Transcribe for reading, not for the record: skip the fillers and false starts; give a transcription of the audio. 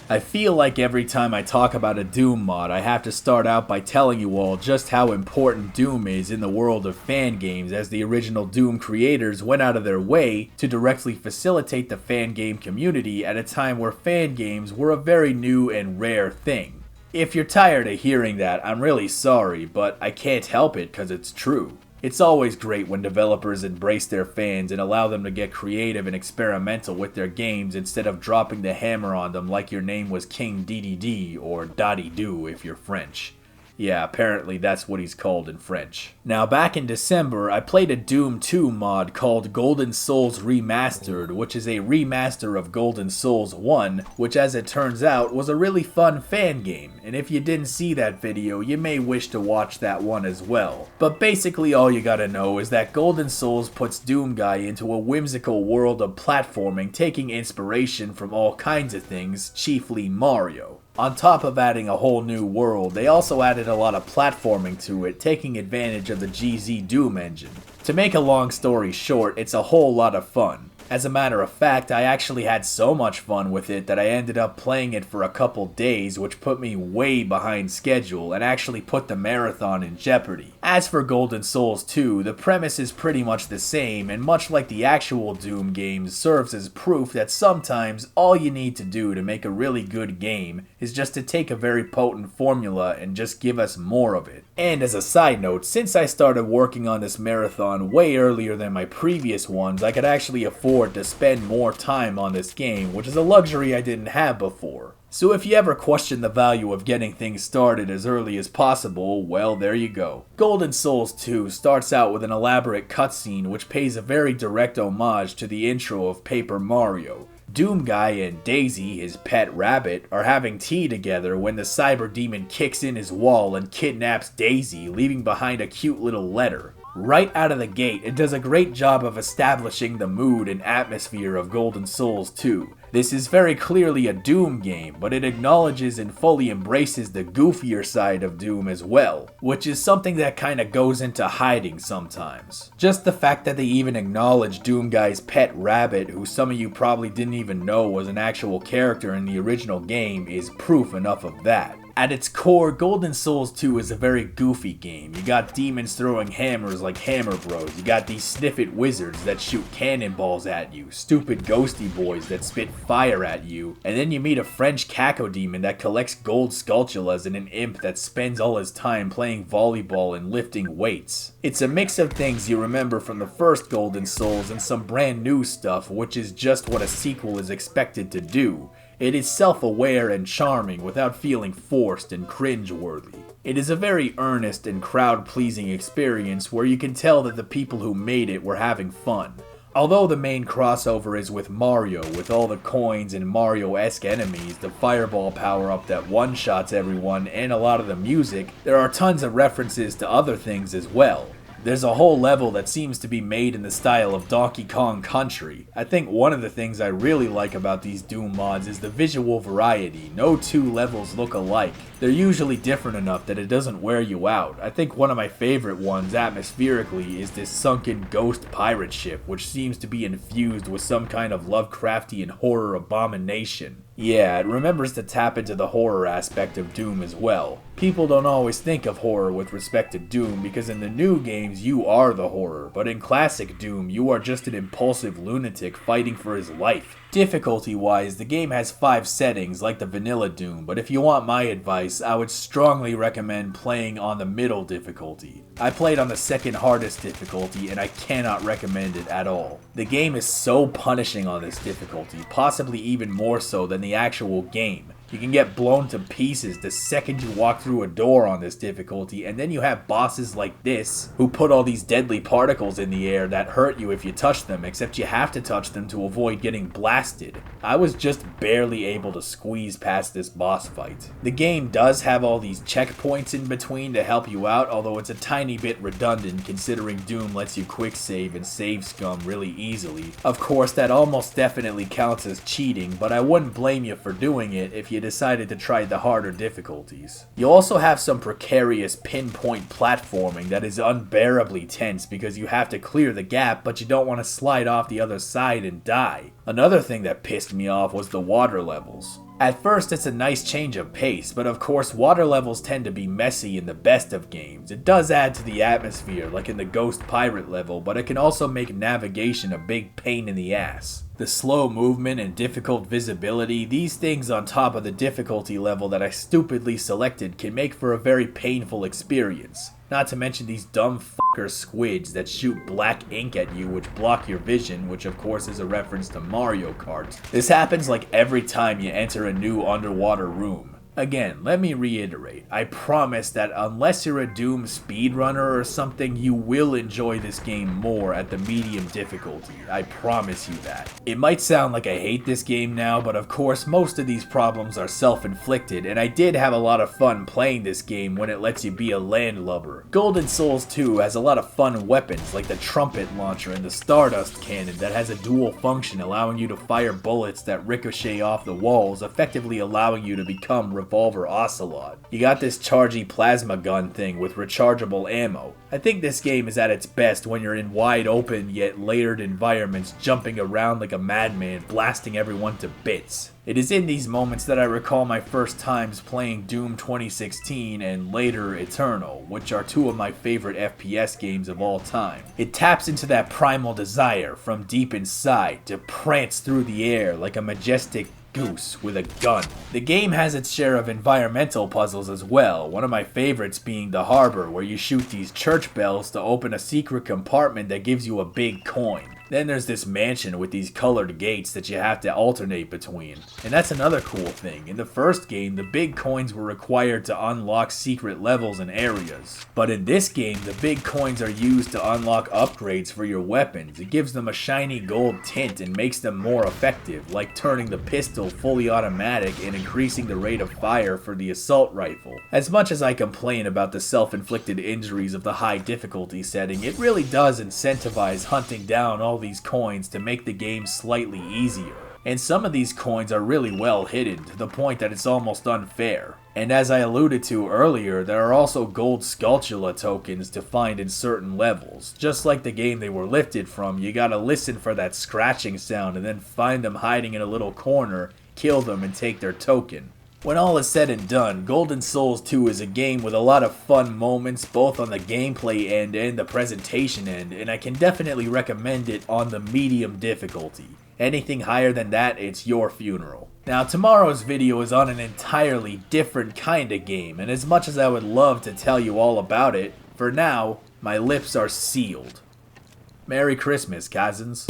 I feel like every time I talk about a Doom mod, I have to start out by telling you all just how important Doom is in the world of fan games, as the original Doom creators went out of their way to directly facilitate the fan game community at a time where fan games were a very new and rare thing. If you're tired of hearing that, I'm really sorry, but I can't help it because it's true. It's always great when developers embrace their fans and allow them to get creative and experimental with their games instead of dropping the hammer on them like your name was King DDD or Dottie Doo if you're French. Yeah, apparently that's what he's called in French. Now, back in December, I played a Doom 2 mod called Golden Souls Remastered, which is a remaster of Golden Souls 1, which as it turns out was a really fun fan game, and if you didn't see that video, you may wish to watch that one as well. But basically all you gotta know is that Golden Souls puts Doom Guy into a whimsical world of platforming, taking inspiration from all kinds of things, chiefly Mario. On top of adding a whole new world, they also added a lot of platforming to it, taking advantage of the GZ Doom engine. To make a long story short, it's a whole lot of fun. As a matter of fact, I actually had so much fun with it that I ended up playing it for a couple days, which put me way behind schedule and actually put the marathon in jeopardy. As for Golden Souls 2, the premise is pretty much the same, and much like the actual Doom games, serves as proof that sometimes all you need to do to make a really good game is just to take a very potent formula and just give us more of it. And as a side note, since I started working on this marathon way earlier than my previous ones, I could actually afford to spend more time on this game, which is a luxury I didn't have before. So if you ever question the value of getting things started as early as possible, well, there you go. Golden Souls 2 starts out with an elaborate cutscene which pays a very direct homage to the intro of Paper Mario. Doom Guy and Daisy, his pet rabbit, are having tea together when the cyber demon kicks in his wall and kidnaps Daisy, leaving behind a cute little letter. Right out of the gate, it does a great job of establishing the mood and atmosphere of Golden Souls 2. This is very clearly a Doom game, but it acknowledges and fully embraces the goofier side of Doom as well, which is something that kinda goes into hiding sometimes. Just the fact that they even acknowledge Doom Guy's pet rabbit, who some of you probably didn't even know was an actual character in the original game, is proof enough of that. At its core, Golden Souls 2 is a very goofy game. You got demons throwing hammers like Hammer Bros, you got these sniffit wizards that shoot cannonballs at you, stupid ghosty boys that spit fire at you, and then you meet a French cacodemon that collects gold sculptulas and an imp that spends all his time playing volleyball and lifting weights. It's a mix of things you remember from the first Golden Souls and some brand new stuff, which is just what a sequel is expected to do. It is self-aware and charming without feeling forced and cringe-worthy. It is a very earnest and crowd-pleasing experience where you can tell that the people who made it were having fun. Although the main crossover is with Mario, with all the coins and Mario-esque enemies, the fireball power-up that one-shots everyone, and a lot of the music, there are tons of references to other things as well. There's a whole level that seems to be made in the style of Donkey Kong Country. I think one of the things I really like about these Doom mods is the visual variety. No two levels look alike. They're usually different enough that it doesn't wear you out. I think one of my favorite ones atmospherically is this sunken ghost pirate ship, which seems to be infused with some kind of Lovecraftian horror abomination. Yeah, it remembers to tap into the horror aspect of Doom as well. People don't always think of horror with respect to Doom because in the new games you are the horror, but in classic Doom you are just an impulsive lunatic fighting for his life. Difficulty-wise, the game has 5 settings like the vanilla Doom, but if you want my advice, I would strongly recommend playing on the middle difficulty. I played on the second hardest difficulty and I cannot recommend it at all. The game is so punishing on this difficulty, possibly even more so than the actual game. You can get blown to pieces the second you walk through a door on this difficulty, and then you have bosses like this, who put all these deadly particles in the air that hurt you if you touch them, except you have to touch them to avoid getting blasted. I was just barely able to squeeze past this boss fight. The game does have all these checkpoints in between to help you out, although it's a tiny bit redundant considering Doom lets you quick save and save scum really easily. Of course, that almost definitely counts as cheating, but I wouldn't blame you for doing it if you decided to try the harder difficulties. You also have some precarious pinpoint platforming that is unbearably tense because you have to clear the gap but you don't want to slide off the other side and die. Another thing that pissed me off was the water levels. At first, it's a nice change of pace, but of course water levels tend to be messy in the best of games. It does add to the atmosphere, like in the Ghost Pirate level, but it can also make navigation a big pain in the ass. The slow movement and difficult visibility, these things on top of the difficulty level that I stupidly selected can make for a very painful experience. Not to mention these dumb fucker squids that shoot black ink at you which block your vision, which of course is a reference to Mario Kart. This happens like every time you enter a new underwater room. Again, let me reiterate, I promise that unless you're a Doom speedrunner or something, you will enjoy this game more at the medium difficulty. I promise you that. It might sound like I hate this game now, but of course most of these problems are self-inflicted, and I did have a lot of fun playing this game when it lets you be a landlubber. Golden Souls 2 has a lot of fun weapons like the trumpet launcher and the Stardust cannon that has a dual function allowing you to fire bullets that ricochet off the walls, effectively allowing you to become Revolver Ocelot. You got this chargy plasma gun thing with rechargeable ammo. I think this game is at its best when you're in wide open yet layered environments jumping around like a madman blasting everyone to bits. It is in these moments that I recall my first times playing Doom 2016 and later Eternal, which are two of my favorite FPS games of all time. It taps into that primal desire from deep inside to prance through the air like a majestic goose with a gun. The game has its share of environmental puzzles as well, one of my favorites being the harbor where you shoot these church bells to open a secret compartment that gives you a big coin. Then there's this mansion with these colored gates that you have to alternate between. And that's another cool thing. In the first game, the big coins were required to unlock secret levels and areas. But in this game, the big coins are used to unlock upgrades for your weapons. It gives them a shiny gold tint and makes them more effective, like turning the pistol fully automatic and increasing the rate of fire for the assault rifle. As much as I complain about the self-inflicted injuries of the high difficulty setting, it really does incentivize hunting down all these coins to make the game slightly easier. And some of these coins are really well hidden to the point that it's almost unfair. And as I alluded to earlier, there are also gold Skulltula tokens to find in certain levels. Just like the game they were lifted from, you gotta listen for that scratching sound and then find them hiding in a little corner, kill them, and take their token. When all is said and done, Golden Souls 2 is a game with a lot of fun moments both on the gameplay end and the presentation end, and I can definitely recommend it on the medium difficulty. Anything higher than that, it's your funeral. Now, tomorrow's video is on an entirely different kind of game, and as much as I would love to tell you all about it, for now, my lips are sealed. Merry Christmas, cousins.